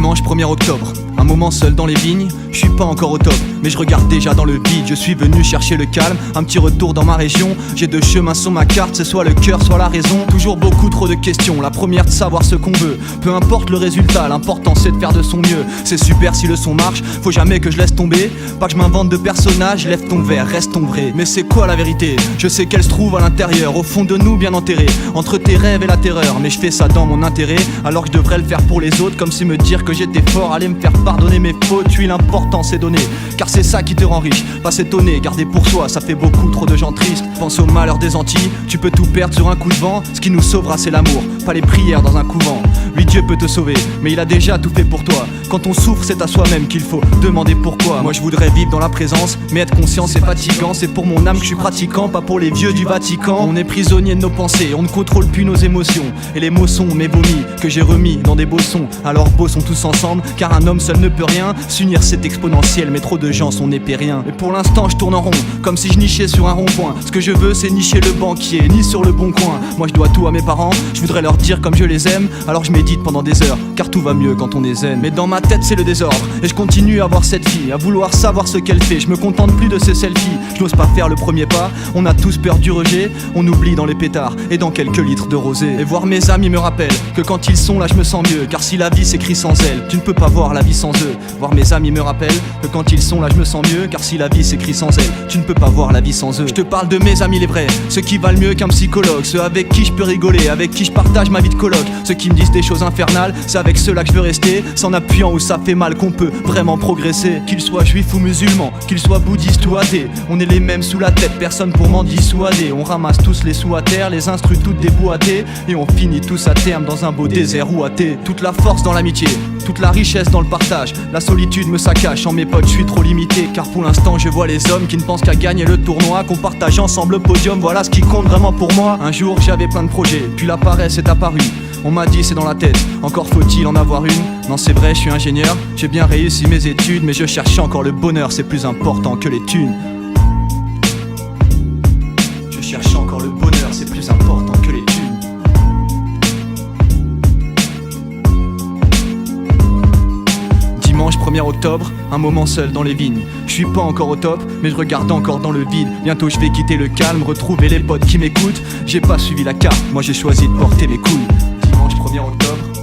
Dimanche 1er octobre, un moment seul dans les vignes. Je suis pas encore au top, mais je regarde déjà dans le vide. Je suis venu chercher le calme, un petit retour dans ma région. J'ai deux chemins sur ma carte, c'est soit le cœur, soit la raison. Toujours beaucoup trop de questions, la première de savoir ce qu'on veut. Peu importe le résultat, l'important c'est de faire de son mieux. C'est super si le son marche, faut jamais que je laisse tomber. Pas que je m'invente de personnages, lève ton verre, reste ton vrai. Mais c'est quoi la vérité? Je sais qu'elle se trouve à l'intérieur, au fond de nous bien enterrée, entre tes rêves et la terreur. Mais je fais ça dans mon intérêt, alors que je devrais le faire pour les autres. Comme si me dire que j'étais fort allait me faire pardonner mes fautes. Oui, l'important c'est donner, car c'est ça qui te rend riche. Pas s'étonner, garder pour soi, ça fait beaucoup trop de gens tristes. Pense au malheur des Antilles, tu peux tout perdre sur un coup de vent. Ce qui nous sauvera c'est l'amour, pas les prières dans un couvent. Oui, Dieu peut te sauver, mais il a déjà tout fait pour toi. Quand on souffre c'est à soi-même qu'il faut demander pourquoi. Moi je voudrais vivre dans la présence, mais être conscient c'est fatigant. C'est pour mon âme que je suis pratiquant, pas pour les vieux du Vatican. On est prisonnier de nos pensées, on ne contrôle plus nos émotions. Et les mots sont mes vomis, que j'ai remis dans des beaux sons. Alors beaux sont tous ensemble, car un homme seul ne peut rien. S'unir c'est exponentiel, mais trop de gens sont népériens. Et pour l'instant je tourne en rond, comme si je nichais sur un rond-point. Ce que je veux c'est nicher le banquier, ni sur le bon coin. Moi je dois tout à mes parents, je voudrais leur dire comme je les aime. Alors je médite pendant des heures, car tout va mieux quand on est zen. Mais dans ma tête c'est le désordre, et je continue à voir cette fille, à vouloir savoir ce qu'elle fait. Je me contente plus de ces selfies, je n'ose pas faire le premier pas. On a tous peur du rejet, on oublie dans les pétards et dans quelques litres de rosée. Et voir mes amis me rappelle que quand ils sont là je me sens mieux, car si la vie s'écrit sans elle, tu ne peux pas voir la vie sans eux. Voir mes amis me rappelle que quand ils sont là je me sens mieux, car si la vie s'écrit sans elle, tu ne peux pas voir la vie sans eux. Je te parle de mes amis les vrais, ceux qui valent mieux qu'un psychologue, ceux avec qui je peux rigoler, avec qui je partage ma vie de coloc. Ceux qui me disent des choses infernales, c'est avec ceux-là que je veux rester. C'est en appuyant où ça fait mal qu'on peut vraiment progresser. Qu'ils soient juifs ou musulmans, qu'ils soient bouddhistes ou athées, on est les mêmes sous la tête, personne pour m'en dissuader. On ramasse tous les sous à terre, les instrus toutes déboîtées, et on finit tous à terme dans un beau désert ouaté. Toute la force dans l'amitié, toute la richesse dans le partage. La solitude me saccage, en mes potes je suis trop limité, car pour l'instant je vois les hommes qui ne pensent qu'à gagner le tournoi, qu'on partage ensemble le podium, voilà ce qui compte vraiment pour moi. Un jour j'avais plein de projets, puis la paresse est apparue. On m'a dit c'est dans la tête, encore faut-il en avoir une. Non c'est vrai je suis ingénieur, j'ai bien réussi mes études, mais je cherche encore le bonheur, c'est plus important que les thunes. Je cherche encore le bonheur, c'est plus important que les thunes. Dimanche 1er octobre, un moment seul dans les vignes. Je suis pas encore au top, mais je regarde encore dans le vide. Bientôt je vais quitter le calme, retrouver les potes qui m'écoutent. J'ai pas suivi la carte, moi j'ai choisi de porter mes couilles. Dimanche 1er octobre.